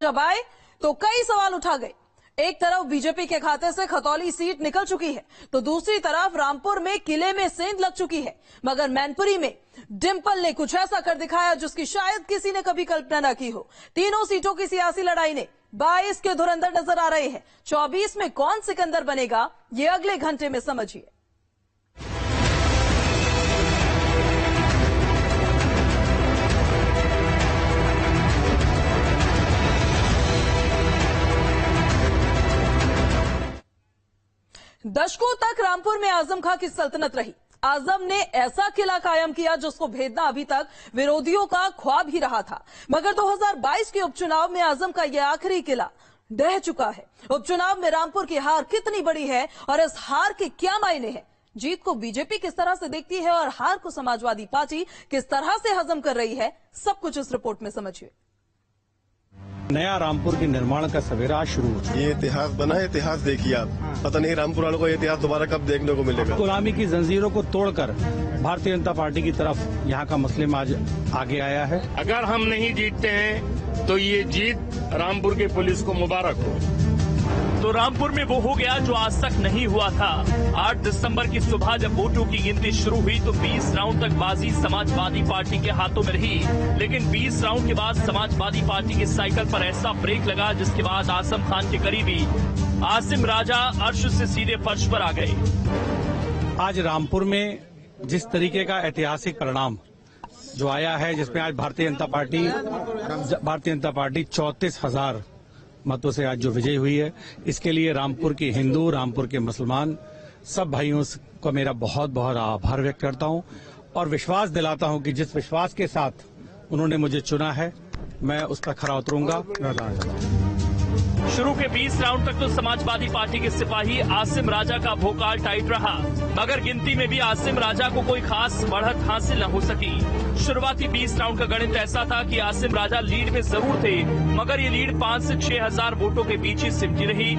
जब आए तो कई सवाल उठा गए। एक तरफ बीजेपी के खाते से खतौली सीट निकल चुकी है तो दूसरी तरफ रामपुर में किले में सेंध लग चुकी है, मगर मैनपुरी में डिंपल ने कुछ ऐसा कर दिखाया जिसकी शायद किसी ने कभी कल्पना न की हो। तीनों सीटों की सियासी लड़ाई ने 22 के धुरंधर नजर आ रहे हैं। 24 में कौन सिकंदर बनेगा ये अगले घंटे में समझिए। दशकों तक रामपुर में आजम खां की सल्तनत रही। आजम ने ऐसा किला कायम किया जिसको भेदना अभी तक विरोधियों का ख्वाब ही रहा था, मगर 2022 के उपचुनाव में आजम का यह आखिरी किला ढह चुका है। उपचुनाव में रामपुर की हार कितनी बड़ी है और इस हार के क्या मायने हैं, जीत को बीजेपी किस तरह से देखती है और हार को समाजवादी पार्टी किस तरह से हजम कर रही है, सब कुछ इस रिपोर्ट में समझिए। नया रामपुर के निर्माण का सवेरा शुरू हो चुका है। ये इतिहास बना है, इतिहास देखिए आप, पता नहीं रामपुर वालों को ये इतिहास दोबारा कब देखने को मिलेगा। गुलामी की जंजीरों को तोड़कर भारतीय जनता पार्टी की तरफ यहाँ का मुस्लिम आज आगे आया है। अगर हम नहीं जीतते हैं तो ये जीत रामपुर की पुलिस को मुबारक हो। तो रामपुर में वो हो गया जो आज तक नहीं हुआ था। 8 दिसंबर की सुबह जब वोटों की गिनती शुरू हुई तो 20 राउंड तक बाजी समाजवादी पार्टी के हाथों में रही, लेकिन 20 राउंड के बाद समाजवादी पार्टी की साइकिल पर ऐसा ब्रेक लगा जिसके बाद आजम खान के करीबी आसिम राजा अर्श से सीधे फर्श पर आ गए। आज रामपुर में जिस तरीके का ऐतिहासिक परिणाम जो आया है, जिसमें आज भारतीय जनता पार्टी 34,000 मतों से आज जो विजय हुई है, इसके लिए रामपुर के हिंदू, रामपुर के मुसलमान सब भाइयों को मेरा बहुत बहुत आभार व्यक्त करता हूं और विश्वास दिलाता हूं कि जिस विश्वास के साथ उन्होंने मुझे चुना है मैं उस पर खरा उतरूंगा। शुरू के 20 राउंड तक तो समाजवादी पार्टी के सिपाही आसिम राजा का भोकाल टाइट रहा, मगर गिनती में भी आसिम राजा को कोई खास बढ़त हासिल न हो सकी। शुरुआती 20 राउंड का गणित ऐसा था कि आसिम राजा लीड में जरूर थे, मगर ये लीड 5 से 6 हजार वोटों के बीच ही सिमटी रही।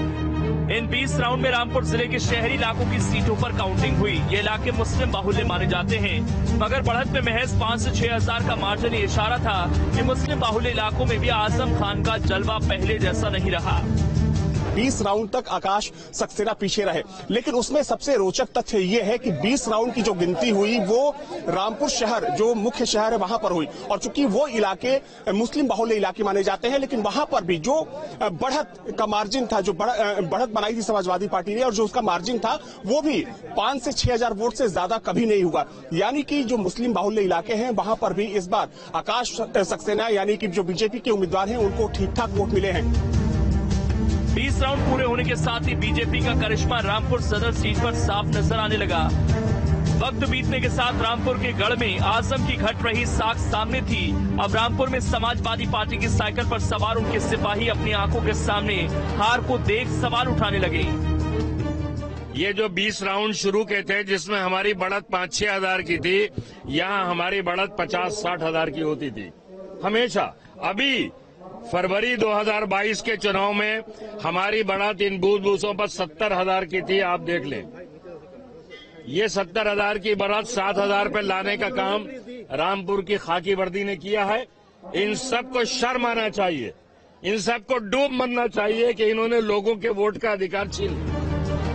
इन 20 राउंड में रामपुर जिले के शहरी इलाकों की सीटों पर काउंटिंग हुई। ये इलाके मुस्लिम बाहुल्य माने जाते हैं, मगर बढ़त में महज 5 से 6 हजार का मार्जिन इशारा था कि मुस्लिम बाहुल्य इलाकों में भी आजम खान का जलवा पहले जैसा नहीं रहा। 20 राउंड तक आकाश सक्सेना पीछे रहे, लेकिन उसमें सबसे रोचक तथ्य ये है कि 20 राउंड की जो गिनती हुई वो रामपुर शहर जो मुख्य शहर है वहां पर हुई, और चूंकि वो इलाके मुस्लिम बाहुल्य इलाके माने जाते हैं, लेकिन वहां पर भी जो बढ़त का मार्जिन था, जो बढ़त बनाई थी समाजवादी पार्टी ने और जो उसका मार्जिन था वो भी 5 से 6 हजार वोट से ज्यादा कभी नहीं हुआ। यानी कि जो मुस्लिम बाहुल्य इलाके हैं वहां पर भी इस बार आकाश सक्सेना यानी कि जो बीजेपी के उम्मीदवार हैं उनको ठीक ठाक वोट मिले हैं। 20 राउंड पूरे होने के साथ ही बीजेपी का करिश्मा रामपुर सदर सीट पर साफ नजर आने लगा। वक्त बीतने के साथ रामपुर के गढ़ में आजम की घट रही साख सामने थी। अब रामपुर में समाजवादी पार्टी की साइकिल पर सवार उनके सिपाही अपनी आंखों के सामने हार को देख सवाल उठाने लगे। ये जो 20 राउंड शुरू के थे जिसमें हमारी बढ़त 5-6 हजार की थी, यहाँ हमारी बढ़त 50-60 हजार की होती थी हमेशा। अभी फरवरी 2022 के चुनाव में हमारी बढ़त इन बूथों पर 70,000 की थी। आप देख लें, ये 70,000 की बढ़त 7,000 पे लाने का काम रामपुर की खाकी वर्दी ने किया है। इन सबको शर्म आना चाहिए, इन सबको डूब मरना चाहिए कि इन्होंने लोगों के वोट का अधिकार छीन लिया।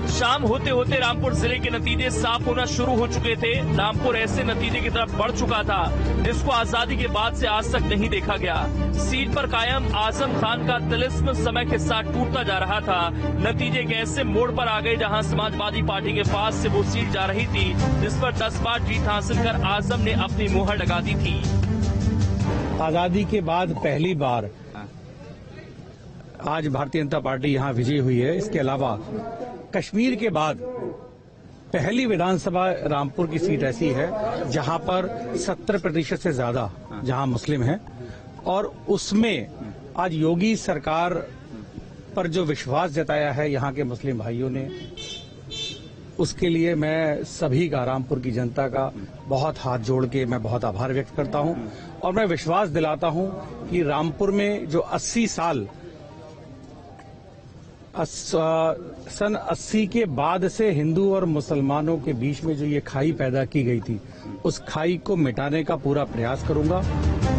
शाम होते होते रामपुर जिले के नतीजे साफ होना शुरू हो चुके थे। रामपुर ऐसे नतीजे की तरफ बढ़ चुका था जिसको आजादी के बाद से आज तक नहीं देखा गया। सीट पर कायम आजम खान का तिलिस्म समय के साथ टूटता जा रहा था। नतीजे एक ऐसे मोड़ पर आ गए जहां समाजवादी पार्टी के पास से वो सीट जा रही थी जिस पर 10 बार जीत हासिल कर आजम ने अपनी मुहर लगा दी थी। आजादी के बाद पहली बार आज भारतीय जनता पार्टी यहाँ विजयी हुई है। इसके अलावा कश्मीर के बाद पहली विधानसभा रामपुर की सीट ऐसी है जहां पर 70% से ज्यादा जहां मुस्लिम हैं, और उसमें आज योगी सरकार पर जो विश्वास जताया है यहाँ के मुस्लिम भाइयों ने, उसके लिए मैं सभी का, रामपुर की जनता का बहुत हाथ जोड़ के मैं बहुत आभार व्यक्त करता हूं। और मैं विश्वास दिलाता हूं कि रामपुर में जो 80 साल सन 80 के बाद से हिंदू और मुसलमानों के बीच में जो ये खाई पैदा की गई थी, उस खाई को मिटाने का पूरा प्रयास करूंगा।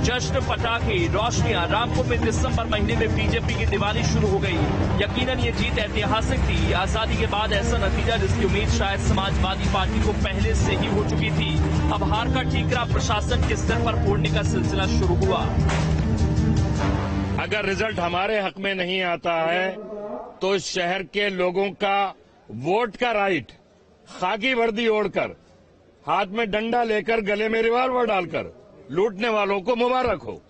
जश्न, पटाखे, रोशनियां। रामपुर में दिसंबर महीने में बीजेपी की दिवाली शुरू हो गई। यकीनन ये जीत ऐतिहासिक थी। आजादी के बाद ऐसा नतीजा जिसकी उम्मीद शायद समाजवादी पार्टी को पहले से ही हो चुकी थी। अब हार का ठीकरा प्रशासन के स्तर पर फोड़ने का सिलसिला शुरू हुआ। अगर रिजल्ट हमारे हक में नहीं आता है तो शहर के लोगों का वोट का राइट खाकी वर्दी ओढ़कर, हाथ में डंडा लेकर, गले में रिवॉल्वर डालकर लूटने वालों को मुबारक हो।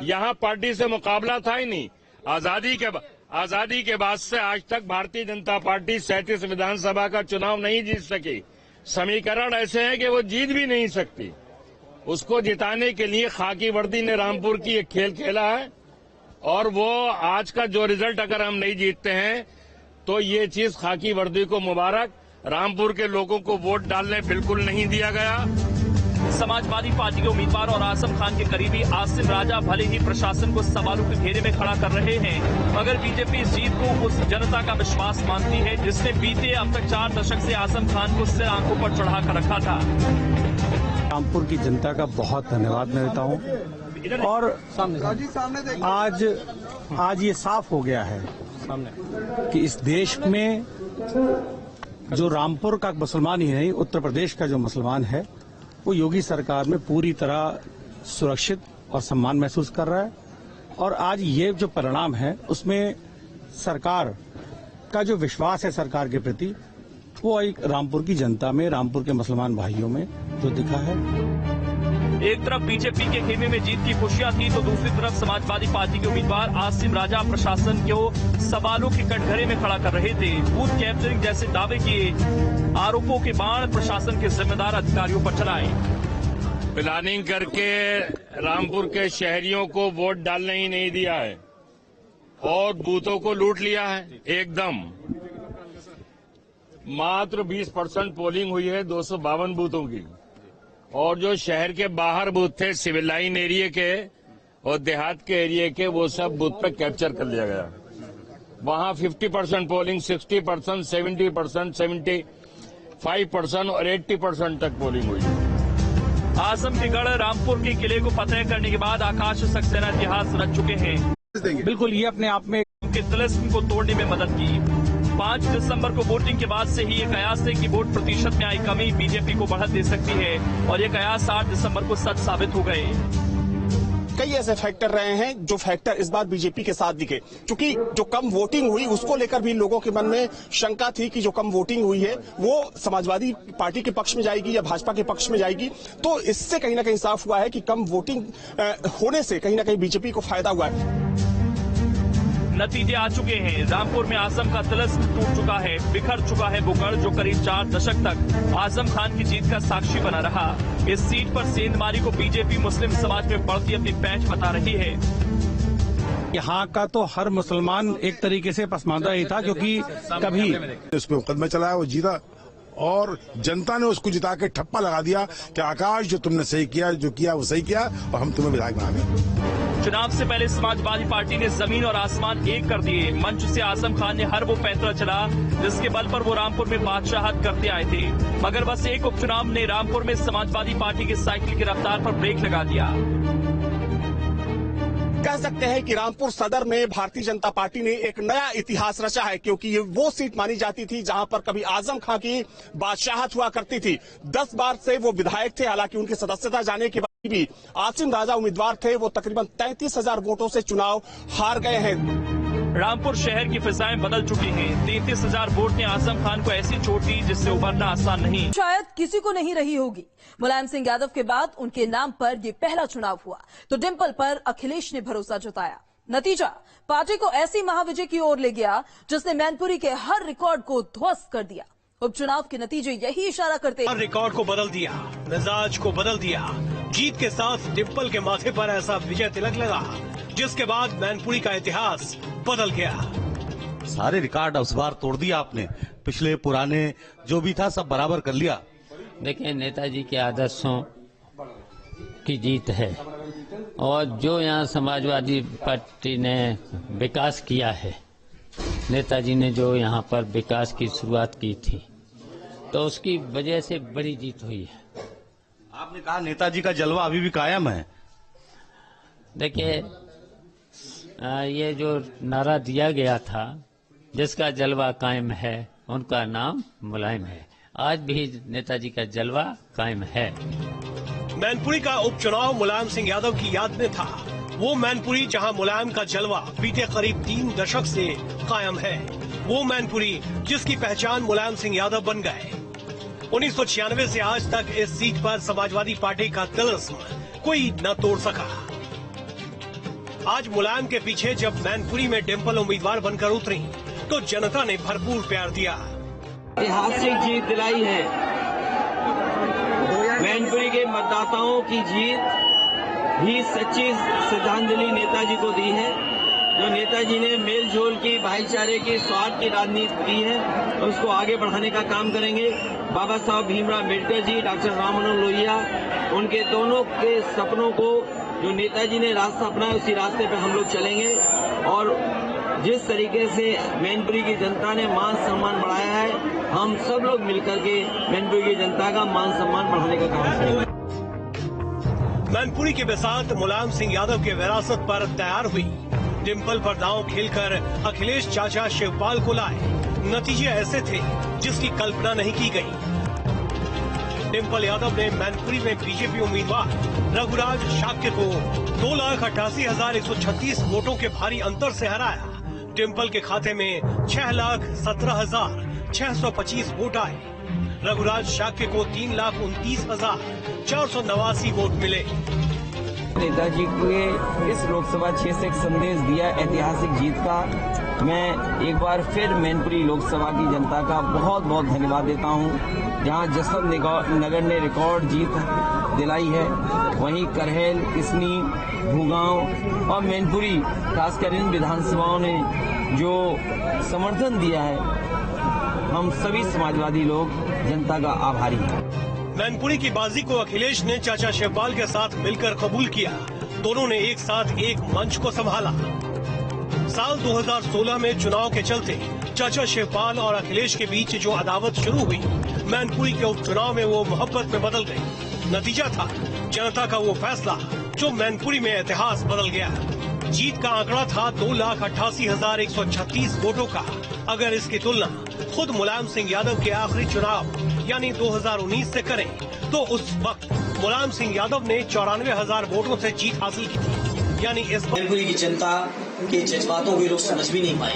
यहाँ पार्टी से मुकाबला था ही नहीं। आजादी के बाद से आज तक भारतीय जनता पार्टी 37 विधानसभा का चुनाव नहीं जीत सकी। समीकरण ऐसे हैं कि वो जीत भी नहीं सकती। उसको जिताने के लिए खाकी वर्दी ने रामपुर की एक खेल खेला है, और वो आज का जो रिजल्ट अगर हम नहीं जीतते हैं तो ये चीज खाकी वर्दी को मुबारक। रामपुर के लोगों को वोट डालने बिल्कुल नहीं दिया गया। समाजवादी पार्टी के उम्मीदवार और आजम खान के करीबी आसिम राजा भले ही प्रशासन को सवालों के घेरे में खड़ा कर रहे हैं, मगर बीजेपी इस जीत को उस जनता का विश्वास मानती है जिसने बीते अब तक 4 दशक से आजम खान को सिर आंखों पर चढ़ा कर रखा था। रामपुर की जनता का बहुत धन्यवाद मैं देता हूं। और आज ये साफ हो गया है कि इस देश में जो रामपुर का मुसलमान ही नहीं, उत्तर प्रदेश का जो मुसलमान है वो योगी सरकार में पूरी तरह सुरक्षित और सम्मान महसूस कर रहा है। और आज ये जो परिणाम है उसमें सरकार का जो विश्वास है सरकार के प्रति, वो एक रामपुर की जनता में, रामपुर के मुसलमान भाइयों में जो दिखा है। एक तरफ बीजेपी के खेमे में जीत की खुशियां थी तो दूसरी तरफ समाजवादी पार्टी के उम्मीदवार आसिम राजा प्रशासन को सवालों के कटघरे में खड़ा कर रहे थे। बूथ कैप्चरिंग जैसे दावे किए, आरोपों के बाण प्रशासन के जिम्मेदार अधिकारियों पर चलाए। प्लानिंग करके रामपुर के शहरियों को वोट डालने ही नहीं दिया है और बूथों को लूट लिया है एकदम। मात्र 20% पोलिंग हुई है 252 बूथों की, और जो शहर के बाहर बूथ थे, सिविल लाइन एरिया के और देहात के एरिया के, वो सब बूथ पे कैप्चर कर लिया गया। वहां 50% पोलिंग, 60%, 70%, 75% और 80% तक पोलिंग हुई। आजम के गढ़ रामपुर के किले को फतेह करने के बाद आकाश सक्सेना इतिहास रच चुके हैं। बिल्कुल, ये अपने आप में के तिलिस्म को तोड़ने में मदद की। 5 दिसंबर को वोटिंग के बाद से ही ये कयास है कि वोट प्रतिशत में आई कमी बीजेपी को बढ़त दे सकती है, और ये कयास 8 दिसंबर को सच साबित हो गए। कई ऐसे फैक्टर रहे हैं जो फैक्टर इस बार बीजेपी के साथ दिखे, क्योंकि जो कम वोटिंग हुई उसको लेकर भी लोगों के मन में शंका थी कि जो कम वोटिंग हुई है वो समाजवादी पार्टी के पक्ष में जाएगी या भाजपा के पक्ष में जाएगी। तो इससे कहीं ना कहीं साफ हुआ है कि कम वोटिंग होने से कहीं ना कहीं बीजेपी को फायदा हुआ है। नतीजे आ चुके हैं। रामपुर में आजम का तिलिस्म टूट चुका है, बिखर चुका है वो गढ़ जो करीब 4 दशक तक आजम खान की जीत का साक्षी बना रहा। इस सीट पर सेंधमारी को बीजेपी मुस्लिम समाज में बढ़ती अपनी पैठ बता रही है। यहाँ का तो हर मुसलमान एक तरीके से पसमानदा ही था, क्योंकि कभी उसमें मुकदमा चलाया, वो जीता और जनता ने उसको जिता के ठप्पा लगा दिया कि आकाश जो तुमने सही किया, जो किया वो सही किया और हम तुम्हें विधायक बना दें। चुनाव से पहले समाजवादी पार्टी ने जमीन और आसमान एक कर दिए। मंच से आजम खान ने हर वो पैंतरा चला जिसके बल पर वो रामपुर में बादशाहत करते आए थे, मगर बस एक उपचुनाव ने रामपुर में समाजवादी पार्टी की साइकिल की रफ्तार पर ब्रेक लगा दिया। कह सकते हैं कि रामपुर सदर में भारतीय जनता पार्टी ने एक नया इतिहास रचा है, क्योंकि ये वो सीट मानी जाती थी जहां पर कभी आजम खां की बादशाहत हुआ करती थी। 10 बार से वो विधायक थे, हालांकि उनकी सदस्यता जाने के बाद भी आसिम राजा उम्मीदवार थे। वो तकरीबन 33,000 वोटों से चुनाव हार गए हैं। रामपुर शहर की फिजाएं बदल चुकी हैं। 33,000 वोट ने आजम खान को ऐसी चोट दी जिससे उभरना आसान नहीं। शायद किसी को नहीं रही होगी। मुलायम सिंह यादव के बाद उनके नाम पर ये पहला चुनाव हुआ तो डिंपल पर अखिलेश ने भरोसा जताया। नतीजा पार्टी को ऐसी महाविजय की ओर ले गया जिसने मैनपुरी के हर रिकॉर्ड को ध्वस्त कर दिया। उपचुनाव के नतीजे यही इशारा करते हैं। हर रिकॉर्ड को बदल दिया, मिजाज को बदल दिया। जीत के साथ डिंपल के माथे पर ऐसा विजय तिलक लगा जिसके बाद मैनपुरी का इतिहास बदल गया। सारे रिकॉर्ड उस बार तोड़ दिया आपने, पिछले पुराने जो भी था सब बराबर कर लिया। देखिए, नेताजी के आदर्शों की जीत है और जो यहाँ समाजवादी पार्टी ने विकास किया है, नेताजी ने जो यहाँ पर विकास की शुरुआत की थी तो उसकी वजह से बड़ी जीत हुई है। आपने कहा नेताजी का जलवा अभी भी कायम है। देखिए, ये जो नारा दिया गया था, जिसका जलवा कायम है उनका नाम मुलायम है, आज भी नेताजी का जलवा कायम है। मैनपुरी का उपचुनाव मुलायम सिंह यादव की याद में था। वो मैनपुरी जहां मुलायम का जलवा बीते करीब 3 दशक से कायम है। वो मैनपुरी जिसकी पहचान मुलायम सिंह यादव बन गए। 1996 से आज तक इस सीट पर समाजवादी पार्टी का तिलिस्म कोई न तोड़ सका। आज मुलायम के पीछे जब मैनपुरी में डिम्पल उम्मीदवार बनकर उतरी तो जनता ने भरपूर प्यार दिया। ऐतिहासिक जीत दिलाई है। मैनपुरी के मतदाताओं की जीत भी सच्ची श्रद्धांजलि नेताजी को दी है। जो नेताजी ने मेल जोल की, भाईचारे की, स्वार्थ की राजनीति की है, उसको आगे बढ़ाने का काम करेंगे। बाबा साहब भीमराव अम्बेडकर जी, डॉक्टर राम मनोहर लोहिया, उनके दोनों के सपनों को जो नेताजी ने रास्ता अपनाया, उसी रास्ते पे हम लोग चलेंगे। और जिस तरीके से मैनपुरी की जनता ने मान सम्मान बढ़ाया है, हम सब लोग मिलकर के मैनपुरी की जनता का मान सम्मान बढ़ाने का काम करेंगे। मैनपुरी के बिसात मुलायम सिंह यादव के विरासत पर तैयार हुई। डिम्पल पर दांव खेलकर अखिलेश चाचा शिवपाल को लाए। नतीजे ऐसे थे जिसकी कल्पना नहीं की गई। डिम्पल यादव ने मैनपुरी में बीजेपी उम्मीदवार रघुराज शाक्य को 2,88,136 वोटों के भारी अंतर से हराया। डिम्पल के खाते में 6,17,625 वोट आए। रघुराज शाक्य को 3,29,489 वोट मिले। नेताजी के इस लोकसभा क्षेत्र से एक संदेश दिया ऐतिहासिक जीत का। मैं एक बार फिर मैनपुरी लोकसभा की जनता का बहुत बहुत धन्यवाद देता हूं। जहां जसवंत नगर ने रिकॉर्ड जीत दिलाई है, वहीं करहेल, किसनी, भूगांव और मैनपुरी खासकर इन विधानसभाओं ने जो समर्थन दिया है, हम सभी समाजवादी लोग जनता का आभारी हैं। मैनपुरी की बाजी को अखिलेश ने चाचा शिवपाल के साथ मिलकर कबूल किया। दोनों ने एक साथ एक मंच को संभाला। साल 2016 में चुनाव के चलते चाचा शिवपाल और अखिलेश के बीच जो अदावत शुरू हुई, मैनपुरी के उपचुनाव में वो मोहब्बत में बदल गई। नतीजा था जनता का वो फैसला जो मैनपुरी में इतिहास बदल गया। जीत का आंकड़ा था 2,88,136 वोटों का। अगर इसकी तुलना खुद मुलायम सिंह यादव के आखिरी चुनाव यानी 2019 से करें तो उस वक्त मुलायम सिंह यादव ने 94,000 वोटों से जीत हासिल की थी। यानी इस मैनपुरी की जनता के जज्बातों को लोग समझ भी नहीं पाए।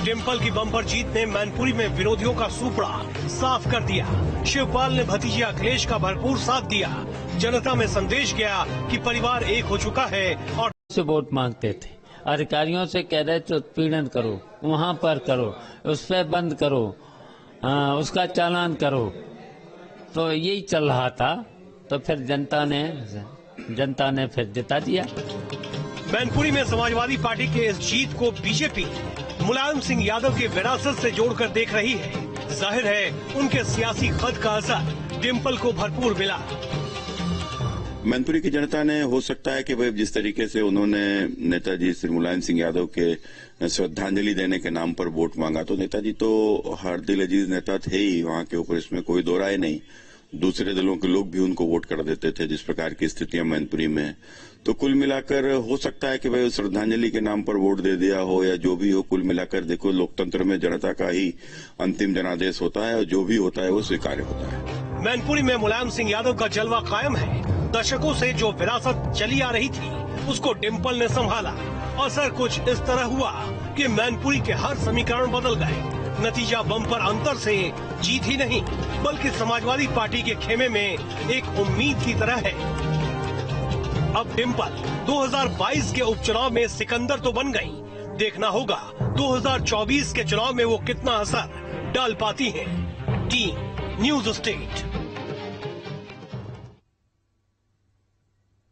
डिम्पल की बम्पर जीत ने मैनपुरी में विरोधियों का सुपड़ा साफ कर दिया। शिवपाल ने भतीजे अखिलेश का भरपूर साथ दिया। जनता में संदेश गया कि परिवार एक हो चुका है और से वोट मांगते थे। अधिकारियों से कह रहे थे उत्पीड़न करो, वहाँ पर करो, उस पर बंद करो, उसका चालान करो, तो यही चल रहा था। तो फिर जनता ने फिर जिता दिया। मैनपुरी में समाजवादी पार्टी के इस जीत को बीजेपी मुलायम सिंह यादव की विरासत से जोड़कर देख रही है। जाहिर है उनके सियासी खत का असर डिम्पल को भरपूर मिला। मैनपुरी की जनता ने, हो सकता है कि भाई जिस तरीके से उन्होंने नेताजी श्री मुलायम सिंह यादव के श्रद्धांजलि देने के नाम पर वोट मांगा, तो नेताजी तो हर दिल अजीज नेता थे ही वहां के ऊपर, इसमें कोई दो राय नहीं। दूसरे दलों के लोग भी उनको वोट कर देते थे जिस प्रकार की स्थितियां मैनपुरी में। तो कुल मिलाकर हो सकता है कि भाई श्रद्धांजलि के नाम पर वोट दे दिया हो या जो भी हो। कुल मिलाकर देखो, लोकतंत्र में जनता का ही अंतिम जनादेश होता है और जो भी होता है वो स्वीकार्य होता है। मैनपुरी में मुलायम सिंह यादव का जलवा कायम है। दशकों से जो विरासत चली आ रही थी उसको डिम्पल ने संभाला। असर कुछ इस तरह हुआ कि मैनपुरी के हर समीकरण बदल गए। नतीजा बम्पर अंतर से जीत ही नहीं बल्कि समाजवादी पार्टी के खेमे में एक उम्मीद की तरह है। अब डिम्पल 2022 के उपचुनाव में सिकंदर तो बन गई। देखना होगा 2024 के चुनाव में वो कितना असर डाल पाती हैं। Team news state.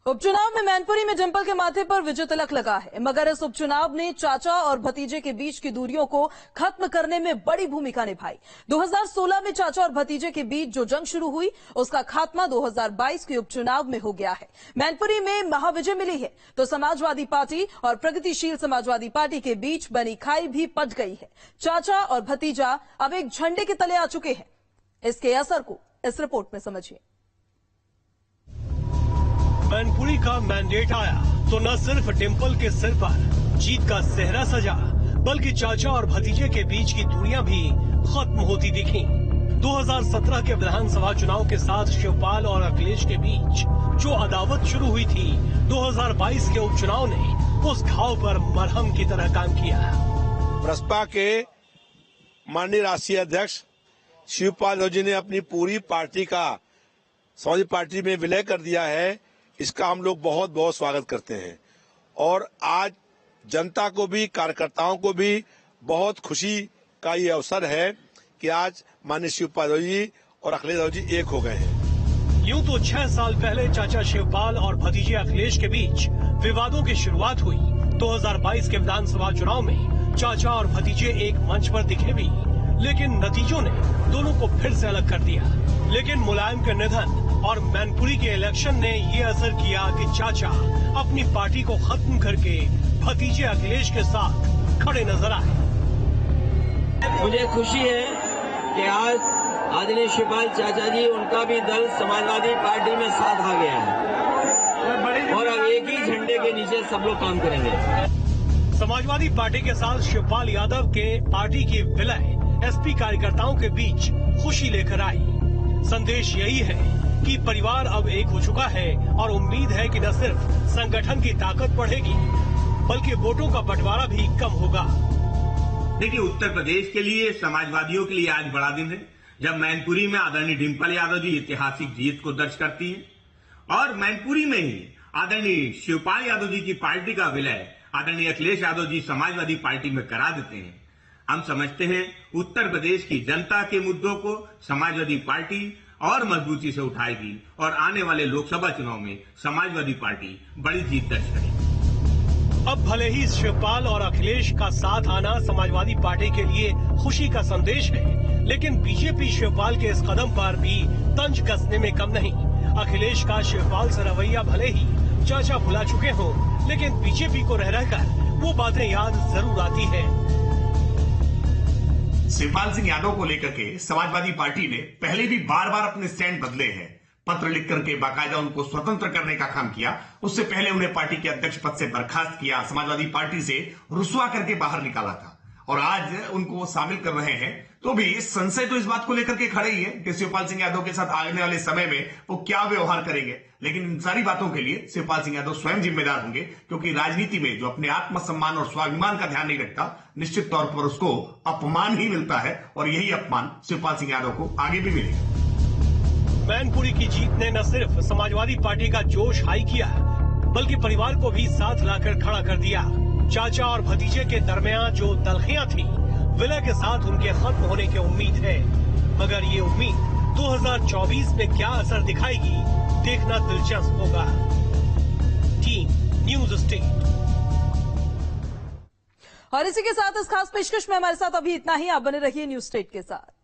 उपचुनाव में मैनपुरी में डिम्पल के माथे पर विजय तिलक लगा है, मगर इस उपचुनाव ने चाचा और भतीजे के बीच की दूरियों को खत्म करने में बड़ी भूमिका निभाई। 2016 में चाचा और भतीजे के बीच जो जंग शुरू हुई उसका खात्मा 2022 के उपचुनाव में हो गया है। मैनपुरी में महाविजय मिली है तो समाजवादी पार्टी और प्रगतिशील समाजवादी पार्टी के बीच बनी खाई भी पट गई है। चाचा और भतीजा अब एक झंडे के तले आ चुके हैं। इसके असर को इस रिपोर्ट में समझिए। मैनपुरी का मैंडेट आया तो न सिर्फ डिम्पल के सिर पर जीत का सेहरा सजा, बल्कि चाचा और भतीजे के बीच की दूरियां भी खत्म होती दिखी। 2017 के विधानसभा चुनाव के साथ शिवपाल और अखिलेश के बीच जो अदावत शुरू हुई थी, 2022 के उपचुनाव ने उस घाव पर मरहम की तरह काम किया। बसपा के माननीय राष्ट्रीय अध्यक्ष शिवपाल यादव जी ने अपनी पूरी पार्टी का समाजवादी पार्टी में विलय कर दिया है। इसका हम लोग बहुत बहुत स्वागत करते हैं और आज जनता को भी, कार्यकर्ताओं को भी बहुत खुशी का ये अवसर है कि आज माननीय शिवपाल यादव जी और अखिलेश यादव जी एक हो गए हैं। यूं तो 6 साल पहले चाचा शिवपाल और भतीजे अखिलेश के बीच विवादों की शुरुआत हुई। 2022 के विधानसभा चुनाव में चाचा और भतीजे एक मंच पर दिखे भी, लेकिन नतीजों ने दोनों को फिर से अलग कर दिया। लेकिन मुलायम के निधन और मैनपुरी के इलेक्शन ने ये असर किया कि चाचा अपनी पार्टी को खत्म करके भतीजे अखिलेश के साथ खड़े नजर आए। मुझे खुशी है कि आज आदरणीय शिवपाल चाचा जी, उनका भी दल समाजवादी पार्टी में साथ आ गया है और अब एक ही झंडे के नीचे सब लोग काम करेंगे। समाजवादी पार्टी के साथ शिवपाल यादव के पार्टी की विलय एसपी कार्यकर्ताओं के बीच खुशी लेकर आई। संदेश यही है कि परिवार अब एक हो चुका है और उम्मीद है कि न सिर्फ संगठन की ताकत बढ़ेगी, बल्कि वोटों का बंटवारा भी कम होगा। देखिए, उत्तर प्रदेश के लिए, समाजवादियों के लिए आज बड़ा दिन है जब मैनपुरी में आदरणीय डिम्पल यादव जी ऐतिहासिक जीत को दर्ज करती हैं और मैनपुरी में ही आदरणीय शिवपाल यादव जी की पार्टी का विलय आदरणीय अखिलेश यादव जी समाजवादी पार्टी में करा देते हैं। हम समझते हैं उत्तर प्रदेश की जनता के मुद्दों को समाजवादी पार्टी और मजबूती से उठाएगी और आने वाले लोकसभा चुनाव में समाजवादी पार्टी बड़ी जीत दर्ज करेगी। अब भले ही शिवपाल और अखिलेश का साथ आना समाजवादी पार्टी के लिए खुशी का संदेश है, लेकिन बीजेपी शिवपाल के इस कदम पर भी तंज कसने में कम नहीं। अखिलेश का शिवपाल से रवैया भले ही चाचा भुला चुके हों, लेकिन बीजेपी को रह रहकर वो बातें याद जरूर आती है। शिवपाल सिंह यादव को लेकर के समाजवादी पार्टी ने पहले भी बार बार अपने स्टैंड बदले हैं। पत्र लिख करके बाकायदा उनको स्वतंत्र करने का काम किया। उससे पहले उन्हें पार्टी के अध्यक्ष पद से बर्खास्त किया, समाजवादी पार्टी से रुसवा करके बाहर निकाला था और आज उनको शामिल कर रहे हैं। तो भी संशय तो इस बात को लेकर के खड़े ही है कि शिवपाल सिंह यादव के साथ आने वाले समय में वो क्या व्यवहार करेंगे। लेकिन इन सारी बातों के लिए शिवपाल सिंह यादव स्वयं जिम्मेदार होंगे, क्योंकि राजनीति में जो अपने आत्मसम्मान और स्वाभिमान का ध्यान नहीं रखता, निश्चित तौर पर उसको अपमान ही मिलता है और यही अपमान शिवपाल सिंह यादव को आगे भी मिलेगा। मैनपुरी की जीत ने न सिर्फ समाजवादी पार्टी का जोश हाई किया, बल्कि परिवार को भी साथ लाकर खड़ा कर दिया। चाचा और भतीजे के दरमियान जो तलखियां थी, विलय के साथ उनके खत्म होने की उम्मीद है। मगर ये उम्मीद 2024 में क्या असर दिखाएगी, देखना दिलचस्प होगा। Team news state. और इसी के साथ इस खास पेशकश में हमारे साथ अभी इतना ही। आप बने रहिए न्यूज स्टेट के साथ।